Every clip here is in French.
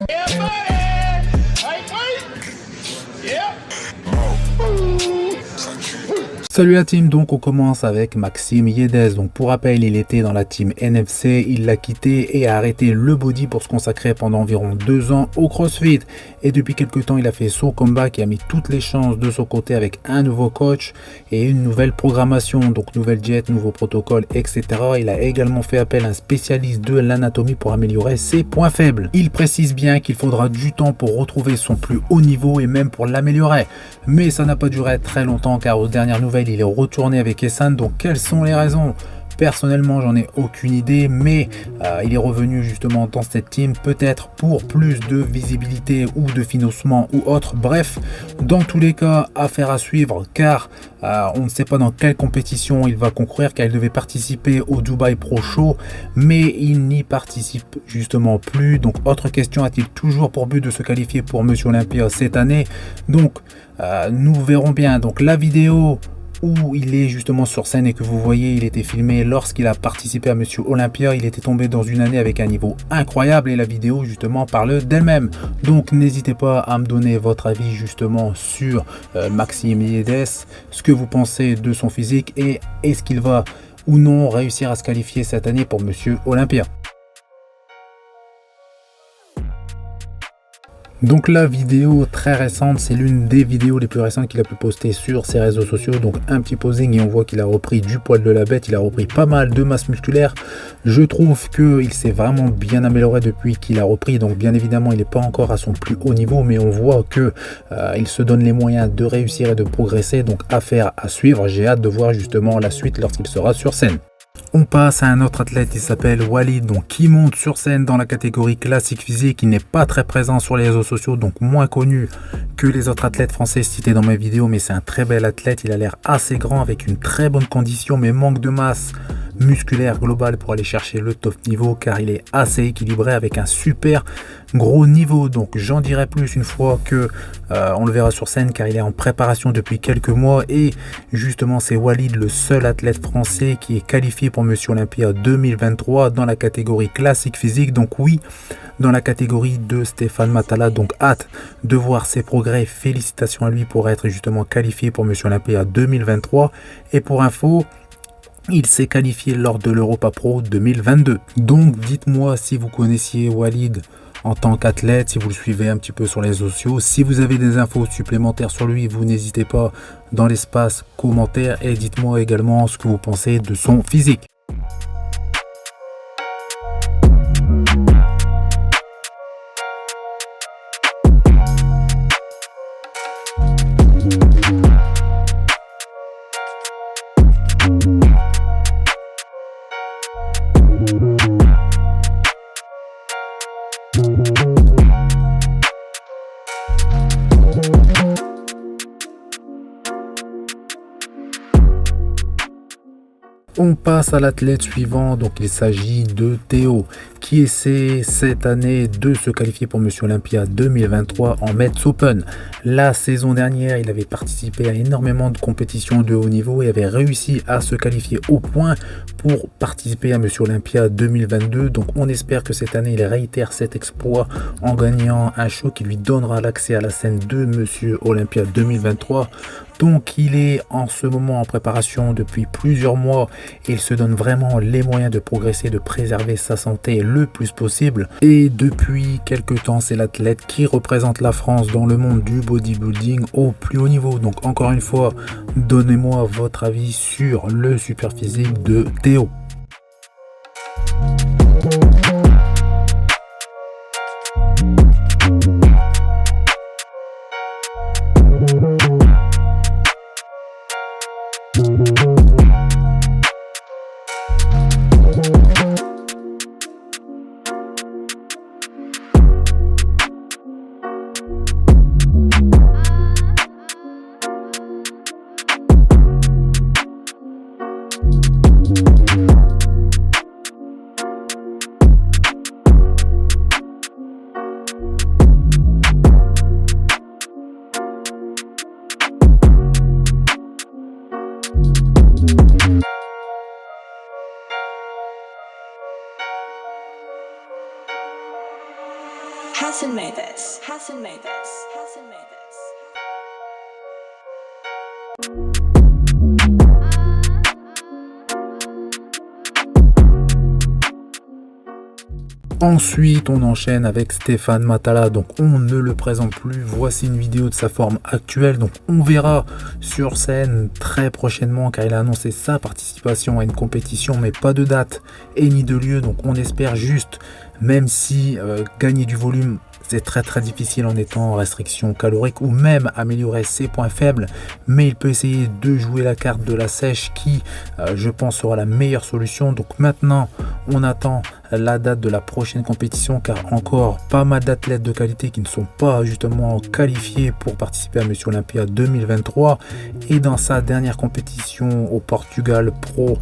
Yeah, buddy. Hey, wait. Yeah. Salut la team, donc on commence avec Maxime Yedez. Donc pour rappel, il était dans la team NFC, il l'a quitté et a arrêté le body pour se consacrer pendant environ 2 ans au CrossFit. Et depuis quelques temps, il a fait son comeback et a mis toutes les chances de son côté avec un nouveau coach et une nouvelle programmation, donc nouvelle diète, nouveau protocole, etc. Il a également fait appel à un spécialiste de l'anatomie pour améliorer ses points faibles. Il précise bien qu'il faudra du temps pour retrouver son plus haut niveau et même pour l'améliorer. Mais ça n'a pas duré très longtemps car aux dernières nouvelles, il est retourné avec Essan. Donc quelles sont les raisons ? Personnellement, j'en ai aucune idée, mais il est revenu justement dans cette team, peut-être pour plus de visibilité ou de financement ou autre. Bref, dans tous les cas, affaire à suivre, car on ne sait pas dans quelle compétition il va concourir, car il devait participer au Dubai Pro Show, mais il n'y participe justement plus. Donc, autre question, a-t-il toujours pour but de se qualifier pour Monsieur Olympia cette année ? Donc, nous verrons bien. Donc, la vidéo où il est justement sur scène et que vous voyez, il était filmé lorsqu'il a participé à Monsieur Olympia. Il était tombé dans une année avec un niveau incroyable et la vidéo justement parle d'elle-même. Donc n'hésitez pas à me donner votre avis justement sur Maxime Yedez, ce que vous pensez de son physique et est-ce qu'il va ou non réussir à se qualifier cette année pour Monsieur Olympia. Donc la vidéo très récente, c'est l'une des vidéos les plus récentes qu'il a pu poster sur ses réseaux sociaux. Donc un petit posing et on voit qu'il a repris du poil de la bête, il a repris pas mal de masse musculaire. Je trouve qu'il s'est vraiment bien amélioré depuis qu'il a repris. Donc bien évidemment, il n'est pas encore à son plus haut niveau, mais on voit que il se donne les moyens de réussir et de progresser. Donc affaire à suivre, j'ai hâte de voir justement la suite lorsqu'il sera sur scène. On passe à un autre athlète, il s'appelle Walid, donc qui monte sur scène dans la catégorie classique physique. Il n'est pas très présent sur les réseaux sociaux, donc moins connu que les autres athlètes français cités dans mes vidéos, mais c'est un très bel athlète. Il a l'air assez grand avec une très bonne condition, mais manque de masse musculaire globale pour aller chercher le top niveau, car il est assez équilibré avec un super gros niveau. Donc j'en dirai plus une fois que on le verra sur scène, car il est en préparation depuis quelques mois et justement c'est Walid, le seul athlète français qui est qualifié pour Monsieur Olympia 2023 dans la catégorie classique physique. Donc oui, dans la catégorie de Stéphane Matala. Donc hâte de voir ses progrès, félicitations à lui pour être justement qualifié pour Monsieur Olympia 2023. Et pour info, il s'est qualifié lors de l'Europa Pro 2022. Donc dites-moi si vous connaissiez Walid en tant qu'athlète, si vous le suivez un petit peu sur les réseaux sociaux. Si vous avez des infos supplémentaires sur lui, vous n'hésitez pas dans l'espace commentaire et dites-moi également ce que vous pensez de son physique. On passe à l'athlète suivant, donc il s'agit de Théo, qui essaie cette année de se qualifier pour Monsieur Olympia 2023 en Metz Open. La saison dernière, il avait participé à énormément de compétitions de haut niveau et avait réussi à se qualifier au point pour participer à Monsieur Olympia 2022. Donc on espère que cette année, il réitère cet exploit en gagnant un show qui lui donnera l'accès à la scène de Monsieur Olympia 2023. Donc il est en ce moment en préparation depuis plusieurs mois et il se donne vraiment les moyens de progresser, de préserver sa santé le plus possible. Et depuis quelques temps, c'est l'athlète qui représente la France dans le monde du bodybuilding au plus haut niveau. Donc encore une fois, donnez-moi votre avis sur le super physique de Théo. Hassan made this. Hassan made this. Hassan made this. Ensuite, on enchaîne avec Stéphane Matala, donc on ne le présente plus. Voici une vidéo de sa forme actuelle, donc on verra sur scène très prochainement car il a annoncé sa participation à une compétition, mais pas de date et ni de lieu. Donc on espère juste, même si gagner du volume c'est très difficile en étant en restriction calorique ou même améliorer ses points faibles, mais il peut essayer de jouer la carte de la sèche qui je pense sera la meilleure solution. Donc maintenant on attend la date de la prochaine compétition car encore pas mal d'athlètes de qualité qui ne sont pas justement qualifiés pour participer à Monsieur Olympia 2023. Et dans sa dernière compétition au Portugal Pro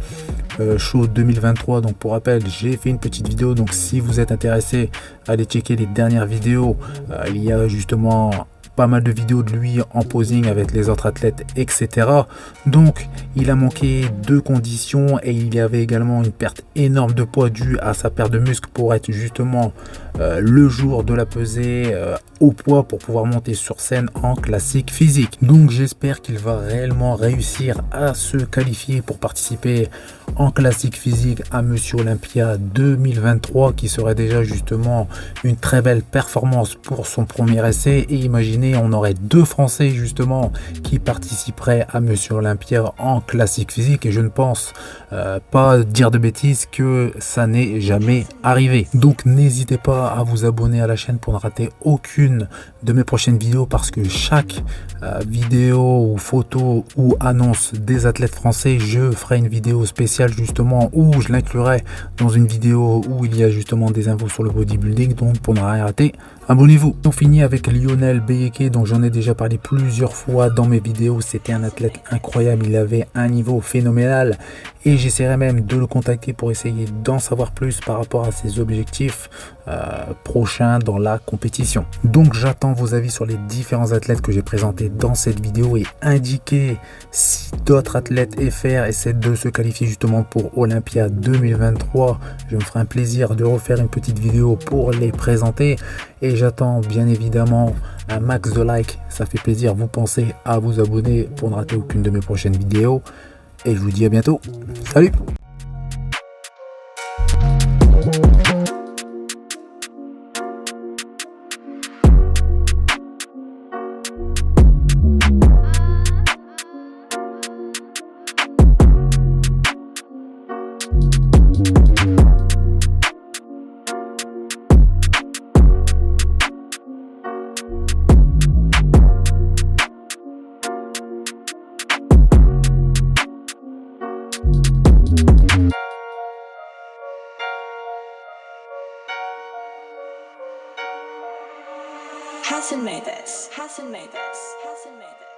Show 2023, donc pour rappel j'ai fait une petite vidéo, donc si vous êtes intéressé allez checker les dernières vidéos. Il y a justement pas mal de vidéos de lui en posing avec les autres athlètes, etc. Donc il a manqué 2 conditions et il y avait également une perte énorme de poids due à sa perte de muscle pour être justement le jour de la pesée au poids pour pouvoir monter sur scène en classique physique. Donc j'espère qu'il va réellement réussir à se qualifier pour participer en classique physique à Monsieur Olympia 2023 qui serait déjà justement une très belle performance pour son premier essai. Et imaginez, on aurait 2 Français justement qui participeraient à Monsieur Olympia en classique physique et je ne pense pas dire de bêtises que ça n'est jamais arrivé. Donc n'hésitez pas à vous abonner à la chaîne pour ne rater aucune de mes prochaines vidéos parce que chaque vidéo ou photo ou annonce des athlètes français, je ferai une vidéo spéciale justement où je l'inclurai dans une vidéo où il y a justement des infos sur le bodybuilding. Donc pour ne rien rater, abonnez-vous. On finit avec Lionel Beyeke dont j'en ai déjà parlé plusieurs fois dans mes vidéos. C'était un athlète incroyable, il avait un niveau phénoménal et j'essaierai même de le contacter pour essayer d'en savoir plus par rapport à ses objectifs prochains dans la compétition. Donc j'attends vos avis sur les différents athlètes que j'ai présentés dans cette vidéo et indiquez si d'autres athlètes FR essaient de se qualifier justement pour Olympia 2023. Je me ferai un plaisir de refaire une petite vidéo pour les présenter et j'attends bien évidemment un max de likes, ça fait plaisir. Vous pensez à vous abonner pour ne rater aucune de mes prochaines vidéos et je vous dis à bientôt. Salut! Hassan made this. Hassan made this. Hassan made this.